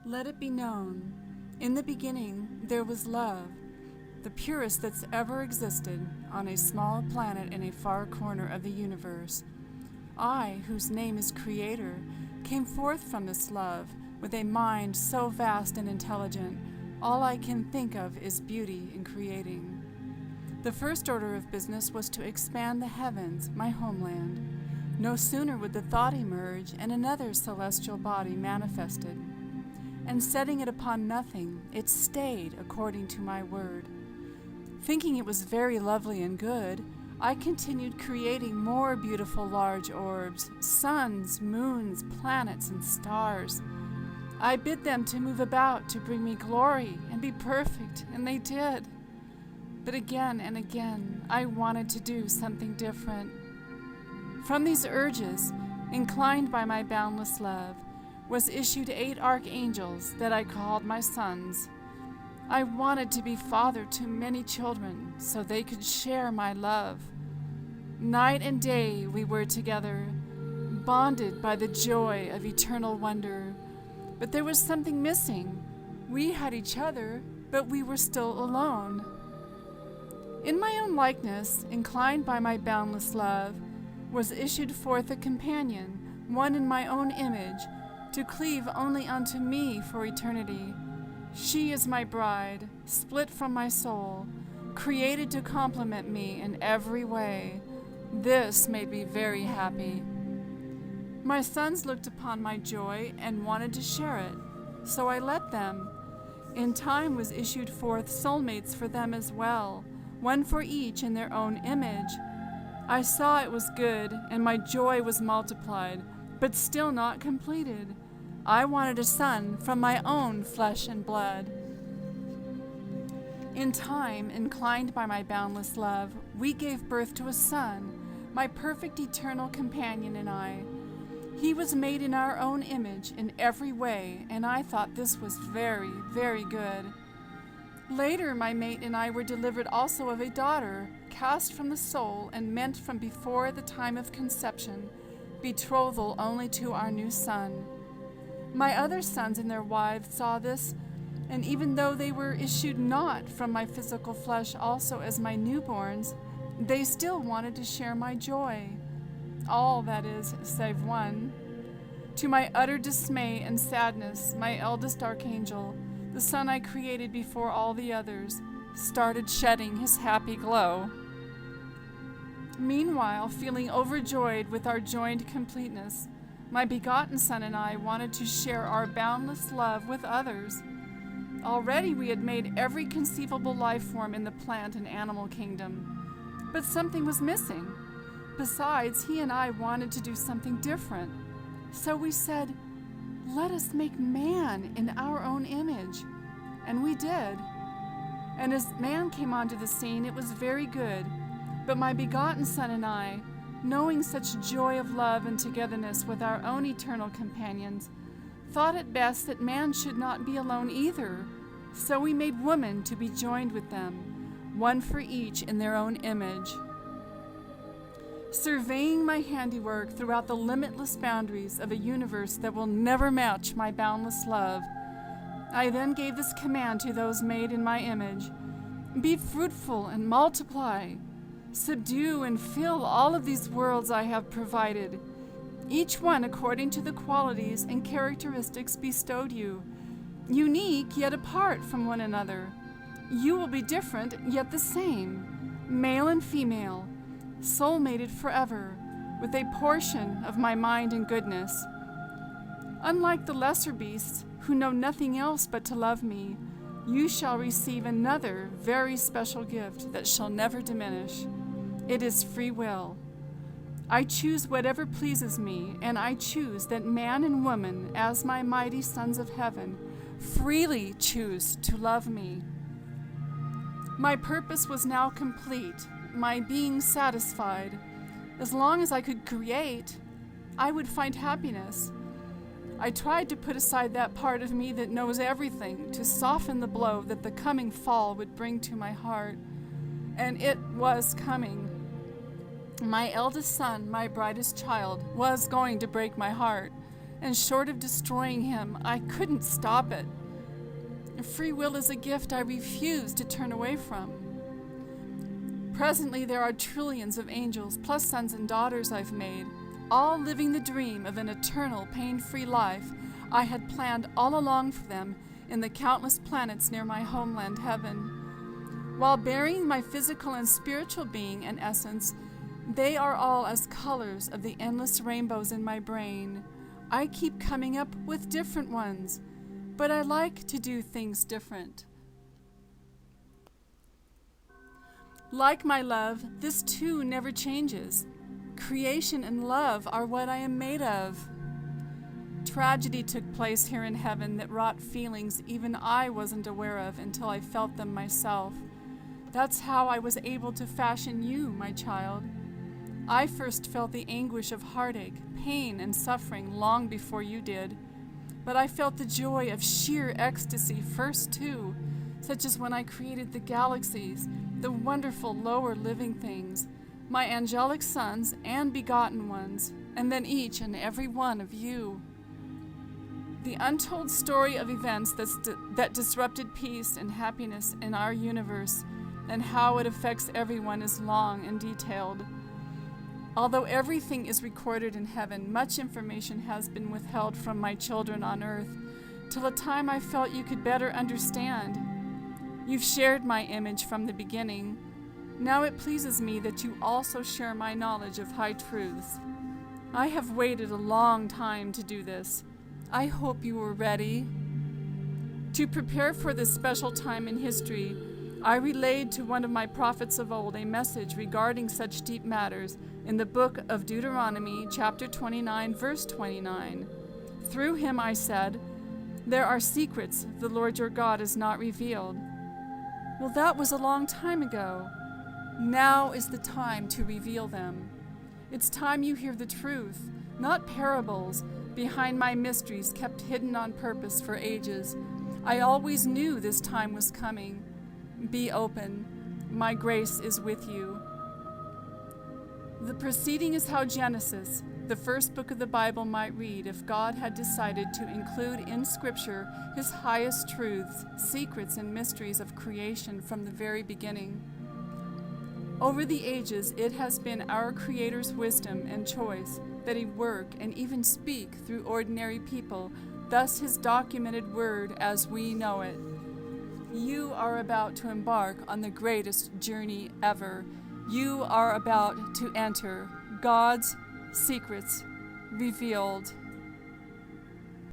Let it be known, in the beginning there was love, the purest that's ever existed on a small planet in a far corner of the universe. I, whose name is Creator, came forth from this love with a mind so vast and intelligent, all I can think of is beauty in creating. The first order of business was to expand the heavens, my homeland. No sooner would the thought emerge and another celestial body manifested. And setting it upon nothing, it stayed according to my word. Thinking it was very lovely and good, I continued creating more beautiful large orbs, suns, moons, planets, and stars. I bid them to move about to bring me glory and be perfect, and they did. But again and again, I wanted to do something different. From these urges, inclined by my boundless love, was issued 8 archangels that I called my sons. I wanted to be father to many children so they could share my love. Night and day we were together, bonded by the joy of eternal wonder. But there was something missing. We had each other, but we were still alone. In my own likeness, inclined by my boundless love, was issued forth a companion, one in my own image, to cleave only unto me for eternity. She is my bride, split from my soul, created to complement me in every way. This made me very happy. My sons looked upon my joy and wanted to share it, so I let them. In time was issued forth soulmates for them as well, one for each in their own image. I saw it was good, and my joy was multiplied, but still not completed. I wanted a son from my own flesh and blood. In time, inclined by my boundless love, we gave birth to a son, my perfect eternal companion and I. He was made in our own image in every way, and I thought this was very, very good. Later, my mate and I were delivered also of a daughter, cast from the soul and meant from before the time of conception, betrothal only to our new son. My other sons and their wives saw this, and even though they were issued not from my physical flesh also as my newborns, they still wanted to share my joy. All, that is, save one. To my utter dismay and sadness, my eldest archangel, the son I created before all the others, started shedding his happy glow. Meanwhile, feeling overjoyed with our joined completeness, my begotten son and I wanted to share our boundless love with others. Already we had made every conceivable life form in the plant and animal kingdom, but something was missing. Besides, he and I wanted to do something different. So we said, let us make man in our own image. And we did. And as man came onto the scene, it was very good. But my begotten son and I, knowing such joy of love and togetherness with our own eternal companions, thought it best that man should not be alone either. So we made woman to be joined with them, one for each in their own image. Surveying my handiwork throughout the limitless boundaries of a universe that will never match my boundless love, I then gave this command to those made in my image: be fruitful and multiply. Subdue and fill all of these worlds I have provided, each one according to the qualities and characteristics bestowed you, unique yet apart from one another. You will be different yet the same, male and female, soul-mated forever, with a portion of my mind and goodness. Unlike the lesser beasts, who know nothing else but to love me, you shall receive another very special gift that shall never diminish. It is free will. I choose whatever pleases me, and I choose that man and woman, as my mighty sons of heaven, freely choose to love me. My purpose was now complete, my being satisfied. As long as I could create, I would find happiness. I tried to put aside that part of me that knows everything to soften the blow that the coming fall would bring to my heart. And it was coming. My eldest son, my brightest child, was going to break my heart, and short of destroying him, I couldn't stop it. Free will is a gift I refuse to turn away from. Presently there are trillions of angels, plus sons and daughters I've made, all living the dream of an eternal, pain-free life I had planned all along for them in the countless planets near my homeland heaven. While bearing my physical and spiritual being and essence, they are all as colors of the endless rainbows in my brain. I keep coming up with different ones, but I like to do things different. Like my love, this too never changes. Creation and love are what I am made of. Tragedy took place here in heaven that wrought feelings even I wasn't aware of until I felt them myself. That's how I was able to fashion you, my child. I first felt the anguish of heartache, pain, and suffering long before you did. But I felt the joy of sheer ecstasy first too, such as when I created the galaxies, the wonderful lower living things, my angelic sons and begotten ones, and then each and every one of you. The untold story of events that disrupted peace and happiness in our universe and how it affects everyone is long and detailed. Although everything is recorded in heaven, much information has been withheld from my children on earth till a time I felt you could better understand. You've shared my image from the beginning. Now it pleases me that you also share my knowledge of high truths. I have waited a long time to do this. I hope you are ready. To prepare for this special time in history, I relayed to one of my prophets of old a message regarding such deep matters in the book of Deuteronomy, chapter 29, verse 29. Through him I said, "There are secrets the Lord your God has not revealed." Well, that was a long time ago. Now is the time to reveal them. It's time you hear the truth, not parables, behind my mysteries kept hidden on purpose for ages. I always knew this time was coming. Be open. My grace is with you. The preceding is how Genesis, the first book of the Bible, might read if God had decided to include in Scripture his highest truths, secrets, and mysteries of creation from the very beginning. Over the ages, it has been our Creator's wisdom and choice that he work and even speak through ordinary people, thus his documented word as we know it. You are about to embark on the greatest journey ever. You are about to enter God's secrets revealed.